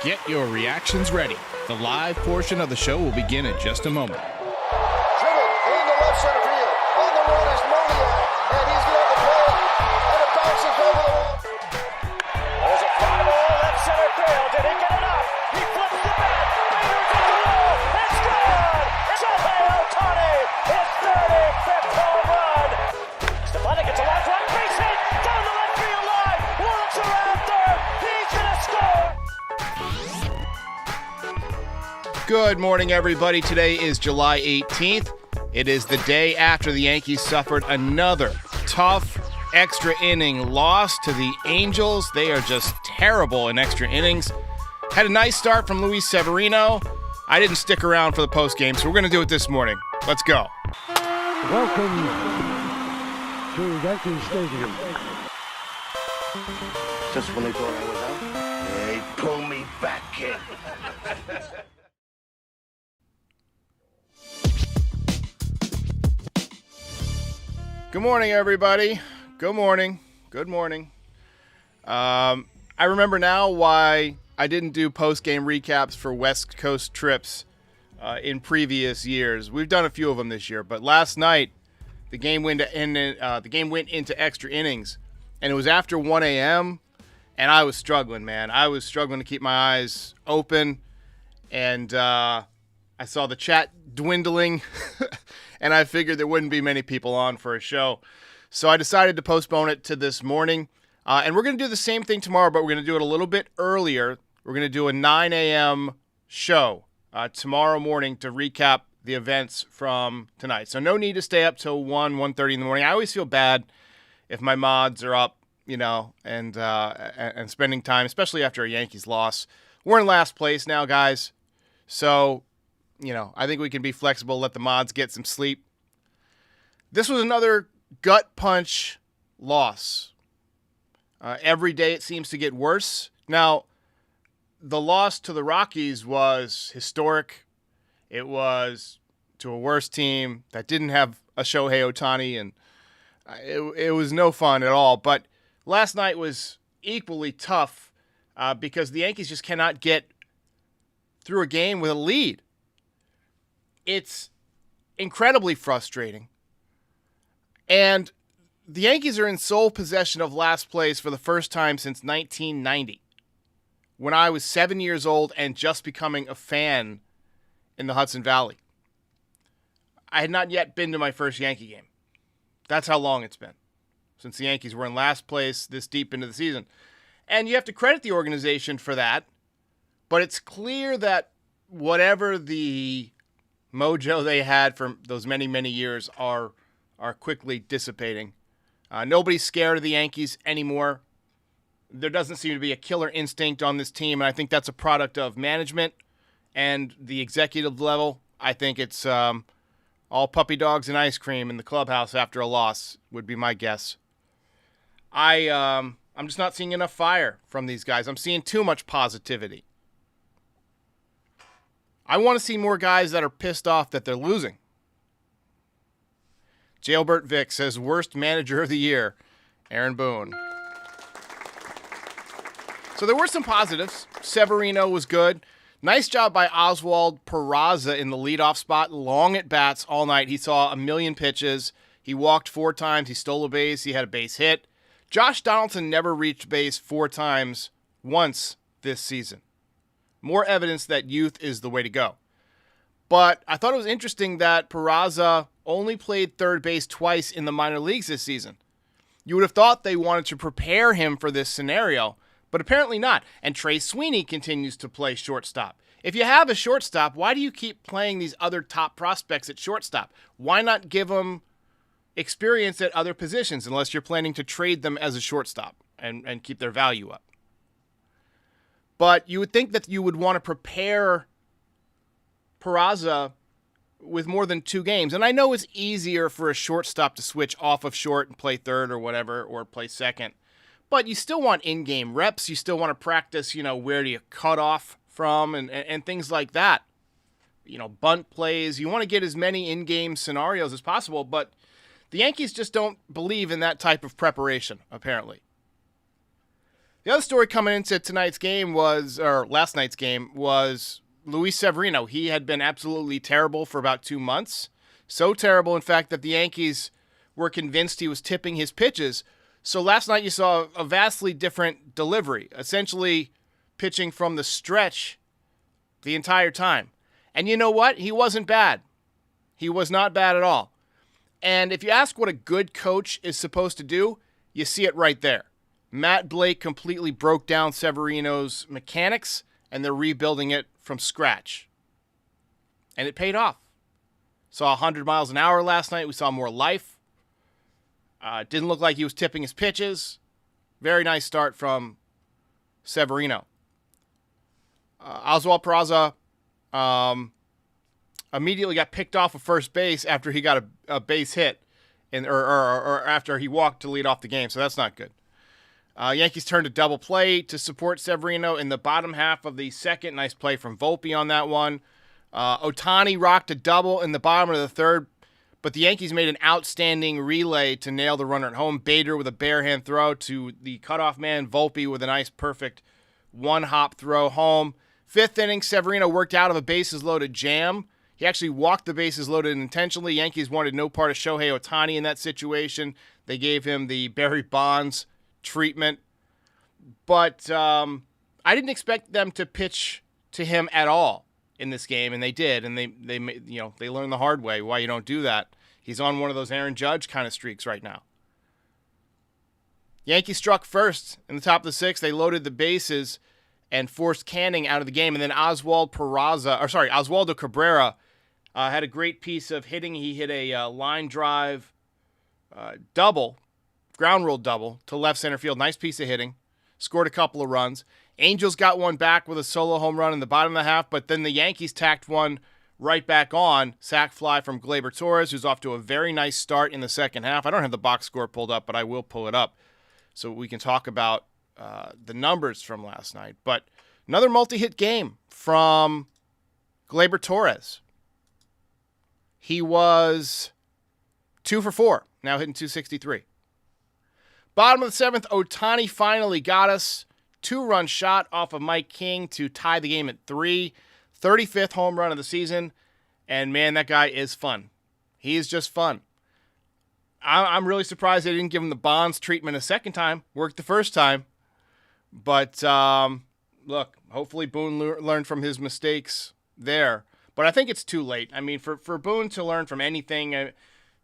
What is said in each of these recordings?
Get your reactions ready. The live portion of the show will begin in just a moment. Driven into left center field. On the run is Moniak, and he's going to have the play, and it bounces over the wall. There's a fly ball, left center field. Did he get it up? He flips the bat. Bader's at the wall. It's good. Shohei Ohtani, his 35th home run. Stefanik gets a long fly, base hit down the left field line. Worlds around third. He's going to score. Good morning, everybody. Today is July 18th. It is the day after the Yankees suffered another tough extra inning loss to the Angels. They are just terrible in extra innings. Had a nice start from Luis Severino. I didn't stick around for the postgame, so we're going to do it this morning. Let's go. Welcome to Yankee Stadium. Just when they thought I was out, they pull me back in. Good morning, everybody. Good morning. Good morning. I remember now why I didn't do post-game recaps for West Coast trips in previous years. We've done a few of them this year, but last night the game went into extra innings, and it was after 1 a.m., and I was struggling, man. I was struggling to keep my eyes open, and I saw the chat dwindling, and I figured there wouldn't be many people on for a show. So I decided to postpone it to this morning. And we're going to do the same thing tomorrow, but we're going to do it a little bit earlier. We're going to do a 9 a.m. show tomorrow morning to recap the events from tonight. So no need to stay up till 1:30 in the morning. I always feel bad if my mods are up, and spending time, especially after a Yankees loss. We're in last place now, guys. So, I think we can be flexible, let the mods get some sleep. This was another gut punch loss. Every day it seems to get worse. Now, the loss to the Rockies was historic. It was to a worse team that didn't have a Shohei Ohtani, and it was no fun at all. But last night was equally tough because the Yankees just cannot get through a game with a lead. It's incredibly frustrating. And the Yankees are in sole possession of last place for the first time since 1990, when I was 7 years old and just becoming a fan in the Hudson Valley. I had not yet been to my first Yankee game. That's how long it's been since the Yankees were in last place this deep into the season. And you have to credit the organization for that, but it's clear that whatever the mojo they had for those many, many years are quickly dissipating. Nobody's scared of the Yankees anymore. There doesn't seem to be a killer instinct on this team, and I think that's a product of management and the executive level. I think it's all puppy dogs and ice cream in the clubhouse after a loss would be my guess. I'm just not seeing enough fire from these guys. I'm seeing too much positivity. I want to see more guys that are pissed off that they're losing. Jailbert Vic says, worst manager of the year, Aaron Boone. So there were some positives. Severino was good. Nice job by Oswald Peraza in the leadoff spot. Long at bats all night. He saw a million pitches. He walked 4 times. He stole a base. He had a base hit. Josh Donaldson never reached base 4 times once this season. More evidence that youth is the way to go. But I thought it was interesting that Peraza only played third base twice in the minor leagues this season. You would have thought they wanted to prepare him for this scenario, but apparently not. And Trey Sweeney continues to play shortstop. If you have a shortstop, why do you keep playing these other top prospects at shortstop? Why not give them experience at other positions unless you're planning to trade them as a shortstop and keep their value up? But you would think that you would want to prepare Peraza with more than 2 games. And I know it's easier for a shortstop to switch off of short and play third or whatever, or play second. But you still want in-game reps. You still want to practice, where do you cut off from and things like that. Bunt plays. You want to get as many in-game scenarios as possible, but the Yankees just don't believe in that type of preparation, apparently. The other story coming into last night's game, was Luis Severino. He had been absolutely terrible for about 2 months. So terrible, in fact, that the Yankees were convinced he was tipping his pitches. So last night you saw a vastly different delivery, essentially pitching from the stretch the entire time. And you know what? He wasn't bad. He was not bad at all. And if you ask what a good coach is supposed to do, you see it right there. Matt Blake completely broke down Severino's mechanics, and they're rebuilding it from scratch. And it paid off. Saw 100 miles an hour last night. We saw more life. Didn't look like he was tipping his pitches. Very nice start from Severino. Oswald Peraza immediately got picked off of first base after he got a base hit, or after he walked to lead off the game, so that's not good. Yankees turned to double play to support Severino in the bottom half of the second. Nice play from Volpe on that one. Ohtani rocked a double in the bottom of the third, but the Yankees made an outstanding relay to nail the runner at home. Bader with a bare hand throw to the cutoff man. Volpe with a nice, perfect one-hop throw home. Fifth inning, Severino worked out of a bases-loaded jam. He actually walked the bases loaded intentionally. Yankees wanted no part of Shohei Ohtani in that situation. They gave him the Barry Bonds treatment. But I didn't expect them to pitch to him at all in this game, and they did. And they learned the hard way why you don't do that. He's on one of those Aaron Judge kind of streaks right now. Yankees struck first in the top of the sixth. They loaded the bases and forced Canning out of the game. And then Oswaldo Cabrera had a great piece of hitting. He hit a line drive double, ground rule double to left center field. Nice piece of hitting. Scored a couple of runs. Angels got one back with a solo home run in the bottom of the half, but then the Yankees tacked one right back on. Sac fly from Gleyber Torres, who's off to a very nice start in the second half. I don't have the box score pulled up, but I will pull it up so we can talk about the numbers from last night. But another multi-hit game from Gleyber Torres. He was 2 for 4, now hitting .263. Bottom of the seventh, Ohtani finally got us. 2-run shot off of Mike King to tie the game at 3. 35th home run of the season. And man, that guy is fun. He is just fun. I'm really surprised they didn't give him the Bonds treatment a second time. Worked the first time. But look, hopefully Boone learned from his mistakes there. But I think it's too late. I mean, for Boone to learn from anything,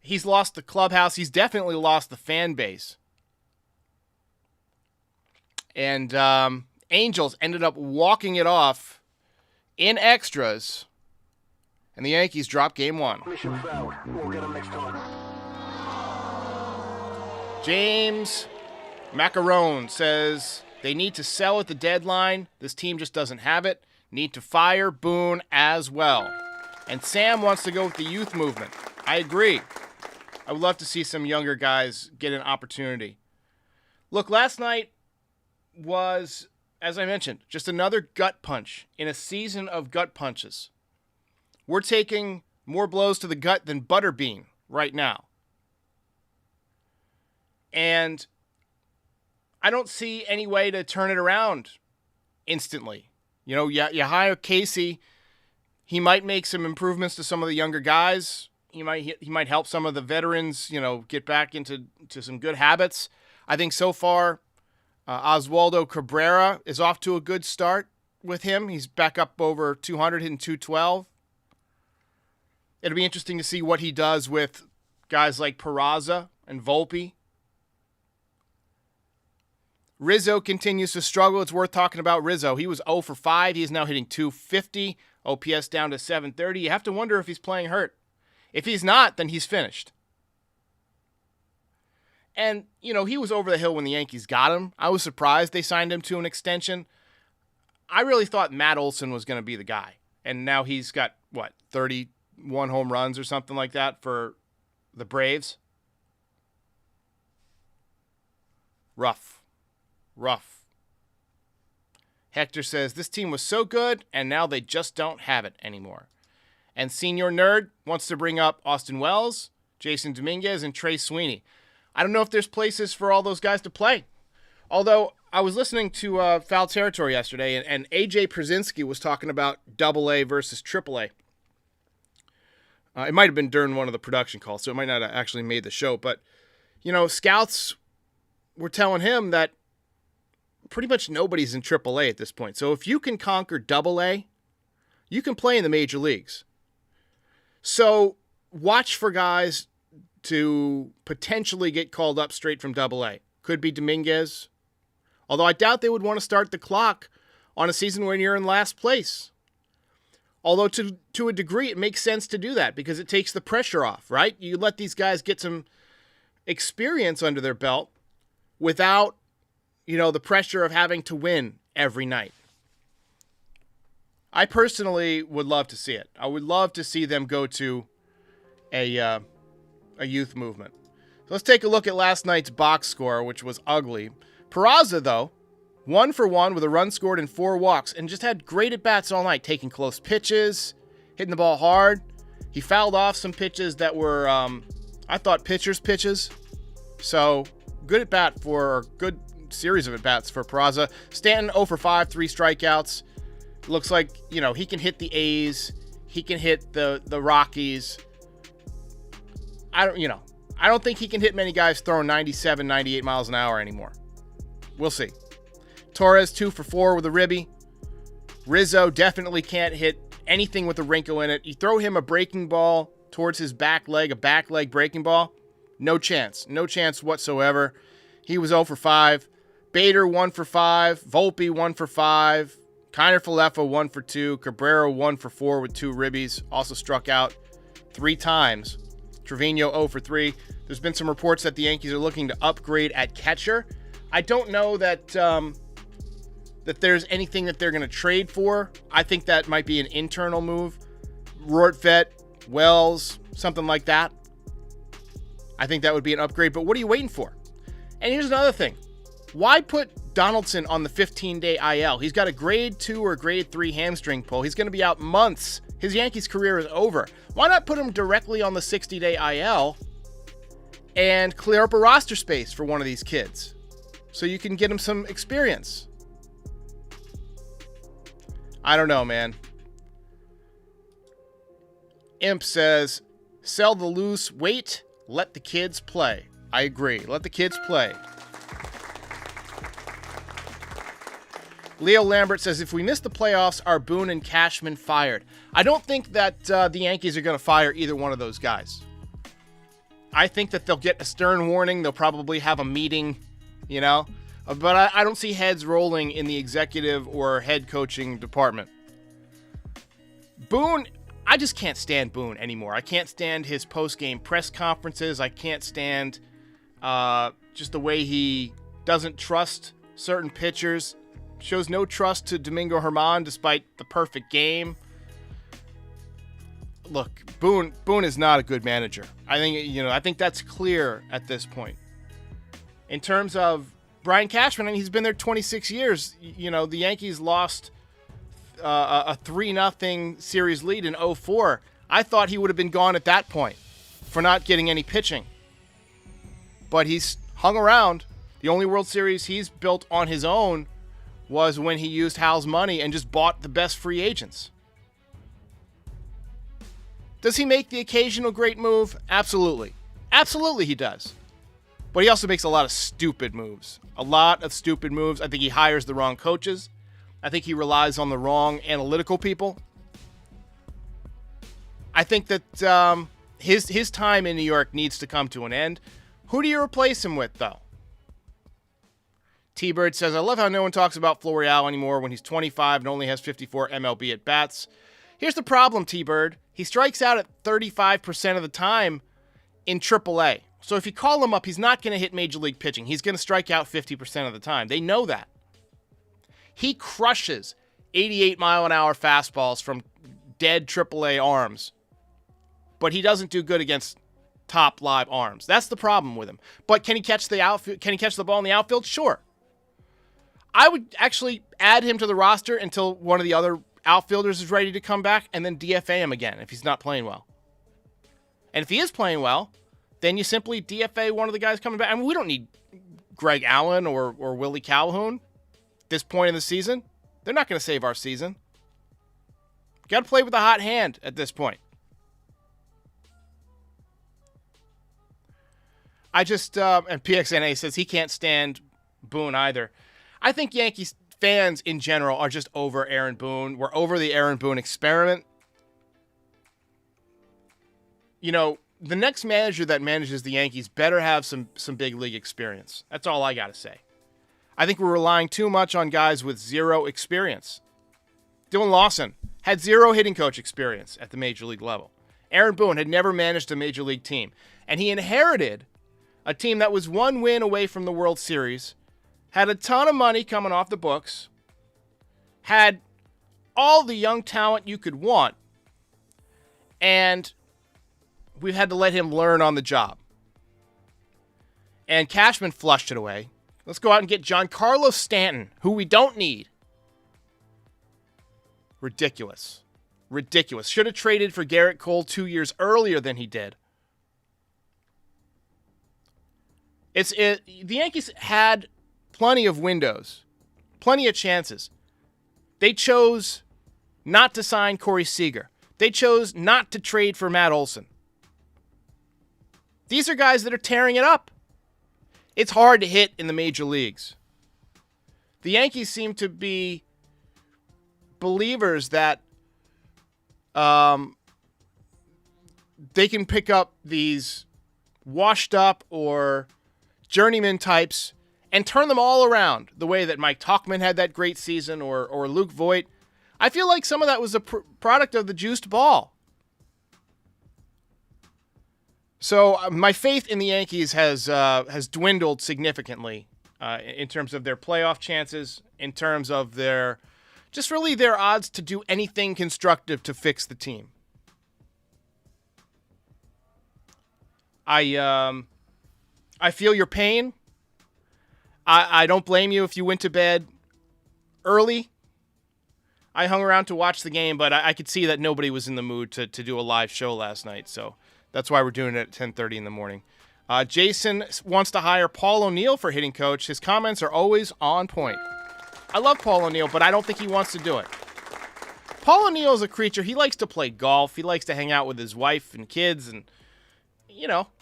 he's lost the clubhouse. He's definitely lost the fan base. And Angels ended up walking it off in extras. And the Yankees dropped game 1. James Macarone says they need to sell at the deadline. This team just doesn't have it. Need to fire Boone as well. And Sam wants to go with the youth movement. I agree. I would love to see some younger guys get an opportunity. Look, last night was, as I mentioned, just another gut punch in a season of gut punches. We're taking more blows to the gut than Butterbean right now. And I don't see any way to turn it around instantly. You know, you hire Casey, he might make some improvements to some of the younger guys. He might help some of the veterans, get back into some good habits. I think so far, Oswaldo Cabrera is off to a good start with him. He's back up over 200, hitting 212. It'll be interesting to see what he does with guys like Peraza and Volpe. Rizzo continues to struggle. It's worth talking about Rizzo. He was 0 for 5. He is now hitting 250. OPS down to 730. You have to wonder if he's playing hurt. If he's not, then he's finished. And, he was over the hill when the Yankees got him. I was surprised they signed him to an extension. I really thought Matt Olson was going to be the guy. And now he's got, 31 home runs or something like that for the Braves. Rough. Hector says, this team was so good, and now they just don't have it anymore. And Senior Nerd wants to bring up Austin Wells, Jason Dominguez, and Trey Sweeney. I don't know if there's places for all those guys to play. Although, I was listening to Foul Territory yesterday, and AJ Przinsky was talking about AA versus AAA. It might have been during one of the production calls, so it might not have actually made the show. But, scouts were telling him that pretty much nobody's in AAA at this point. So if you can conquer AA, you can play in the major leagues. So watch for guys to potentially get called up straight from AA. Could be Dominguez. Although I doubt they would want to start the clock on a season when you're in last place. Although to a degree, it makes sense to do that because it takes the pressure off, right? You let these guys get some experience under their belt without, the pressure of having to win every night. I personally would love to see it. I would love to see them go to a youth movement. So let's take a look at last night's box score, which was ugly. Peraza, though, 1 for 1 with a run scored and 4 walks, and just had great at-bats all night, taking close pitches, hitting the ball hard. He fouled off some pitches that were, I thought, pitcher's pitches. So, good at-bat good series of at-bats for Peraza. Stanton 0 for 5, 3 strikeouts. Looks like, he can hit the A's. He can hit the Rockies. I don't think he can hit many guys throwing 97, 98 miles an hour anymore. We'll see. Torres 2 for 4 with a ribby. Rizzo definitely can't hit anything with a wrinkle in it. You throw him a breaking ball towards his back leg, a back leg breaking ball, no chance. No chance whatsoever. He was 0 for 5. Bader 1 for 5. Volpe 1 for 5. Kiner Falefa 1 for 2. Cabrera 1 for 4 with 2 ribbies. Also struck out 3 times. Trevino 0 for 3. There's been some reports that the Yankees are looking to upgrade at catcher. I don't know that that there's anything that they're going to trade for. I think that might be an internal move. Rortvedt, Wells, something like that. I think that would be an upgrade, but what are you waiting for? And here's another thing. Why put Donaldson on the 15-day IL? He's got a grade 2 or grade 3 hamstring pull. He's going to be out months. His Yankees career is over. Why not put him directly on the 60-day IL and clear up a roster space for one of these kids so you can get him some experience? I don't know, man. Imp says, sell the loose weight, let the kids play. I agree. Let the kids play. Leo Lambert says, if we miss the playoffs, are Boone and Cashman fired? I don't think that the Yankees are going to fire either one of those guys. I think that they'll get a stern warning. They'll probably have a meeting, But I don't see heads rolling in the executive or head coaching department. Boone, I just can't stand Boone anymore. I can't stand his post-game press conferences. I can't stand just the way he doesn't trust certain pitchers. Shows no trust to Domingo Germán despite the perfect game. Look, Boone is not a good manager. I think that's clear at this point. In terms of Brian Cashman, he's been there 26 years. The Yankees lost a 3-0 series lead in 2004. I thought he would have been gone at that point for not getting any pitching. But he's hung around. The only World Series he's built on his own was when he used Hal's money and just bought the best free agents. Does he make the occasional great move? Absolutely. Absolutely he does. But he also makes a lot of stupid moves. A lot of stupid moves. I think he hires the wrong coaches. I think he relies on the wrong analytical people. I think that his time in New York needs to come to an end. Who do you replace him with, though? T-Bird says, I love how no one talks about Florial anymore when he's 25 and only has 54 MLB at-bats. Here's the problem, T-Bird. He strikes out at 35% of the time in AAA. So if you call him up, he's not going to hit major league pitching. He's going to strike out 50% of the time. They know that. He crushes 88-mile-an-hour fastballs from dead AAA arms. But he doesn't do good against top live arms. That's the problem with him. But can he catch the outfield? Can he catch the ball in the outfield? Sure. I would actually add him to the roster until one of the other outfielders is ready to come back and then DFA him again if he's not playing well. And if he is playing well, then you simply DFA one of the guys coming back. I mean, we don't need Greg Allen or Willie Calhoun at this point in the season, they're not going to save our season. Got to play with a hot hand at this point. And PXNA says he can't stand Boone either. I think Yankees fans in general are just over Aaron Boone. We're over the Aaron Boone experiment. You know, the next manager that manages the Yankees better have some big league experience. That's all I got to say. I think we're relying too much on guys with zero experience. Dylan Lawson had zero hitting coach experience at the major league level. Aaron Boone had never managed a major league team, and he inherited a team that was one win away from the World Series, had a ton of money coming off the books, had all the young talent you could want, and we've had to let him learn on the job. And Cashman flushed it away. Let's go out and get Giancarlo Stanton, who we don't need. Ridiculous. Ridiculous. Should have traded for Garrett Cole 2 years earlier than he did. The Yankees had plenty of windows, plenty of chances. They chose not to sign Corey Seager. They chose not to trade for Matt Olson. These are guys that are tearing it up. It's hard to hit in the major leagues. The Yankees seem to be believers that they can pick up these washed up or journeyman types and turn them all around the way that Mike Tauchman had that great season or Luke Voigt. I feel like some of that was a product of the juiced ball. So my faith in the Yankees has dwindled significantly in terms of their playoff chances, in terms of their odds to do anything constructive to fix the team. I feel your pain. I don't blame you if you went to bed early. I hung around to watch the game, but I could see that nobody was in the mood to do a live show last night, so that's why we're doing it at 10:30 in the morning. Jason wants to hire Paul O'Neill for hitting coach. His comments are always on point. I love Paul O'Neill, but I don't think he wants to do it. Paul O'Neill is a creature. He likes to play golf. He likes to hang out with his wife and kids, and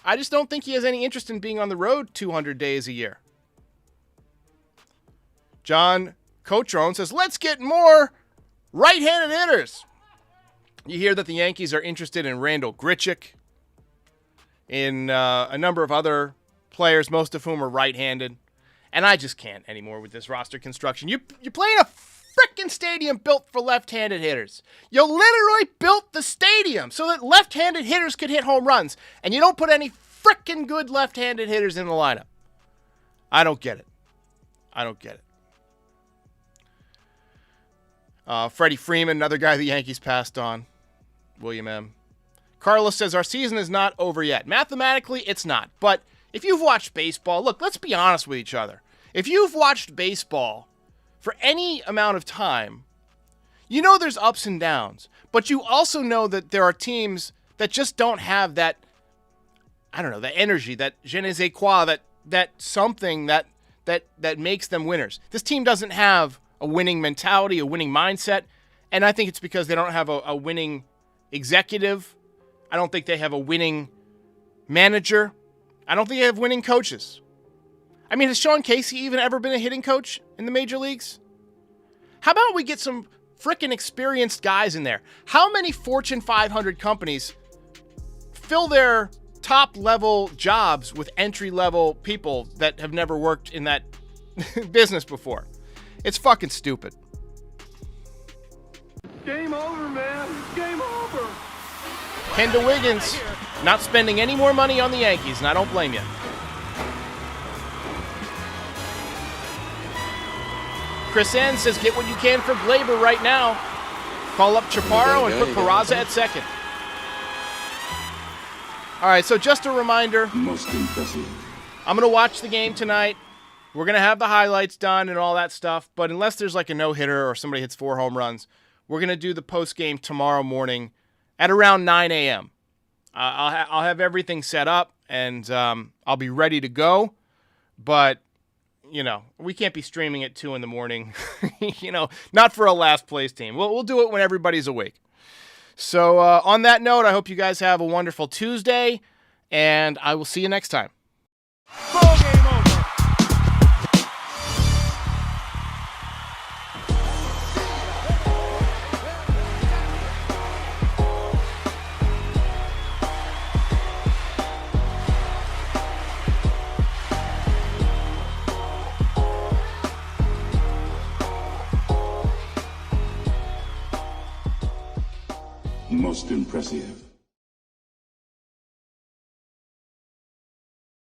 I just don't think he has any interest in being on the road 200 days a year. John Cotrone says, let's get more right-handed hitters. You hear that the Yankees are interested in Randall Grichuk, in a number of other players, most of whom are right-handed. And I just can't anymore with this roster construction. You're playing a frickin' stadium built for left-handed hitters. You literally built the stadium so that left-handed hitters could hit home runs. And you don't put any frickin' good left-handed hitters in the lineup. I don't get it. Freddie Freeman, another guy the Yankees passed on. William M. Carlos says, our season is not over yet. Mathematically, it's not. But if you've watched baseball, look, let's be honest with each other. If you've watched baseball for any amount of time, you know there's ups and downs. But you also know that there are teams that just don't have that, that energy, that je ne sais quoi, that something that makes them winners. This team doesn't have a winning mentality, a winning mindset, and I think it's because they don't have a winning executive. I don't think they have a winning manager. I don't think they have winning coaches. I mean, has Sean Casey even ever been a hitting coach in the major leagues? How about we get some frickin' experienced guys in there? How many Fortune 500 companies fill their top-level jobs with entry-level people that have never worked in that business before? It's fucking stupid. Game over, man. Game over. Kendall Wiggins not spending any more money on the Yankees, and I don't blame you. Chris N says, get what you can for Glaber right now. Call up Chaparro and put Peraza at second. All right, so just a reminder. Most impressive. I'm going to watch the game tonight. We're going to have the highlights done and all that stuff, but unless there's like a no-hitter or somebody hits 4 home runs, we're going to do the post-game tomorrow morning at around 9 a.m. I'll have everything set up, and I'll be ready to go, but we can't be streaming at 2 a.m. Not for a last place team. We'll do it when everybody's awake. So on that note, I hope you guys have a wonderful Tuesday, and I will see you next time. Ball game over. Most impressive.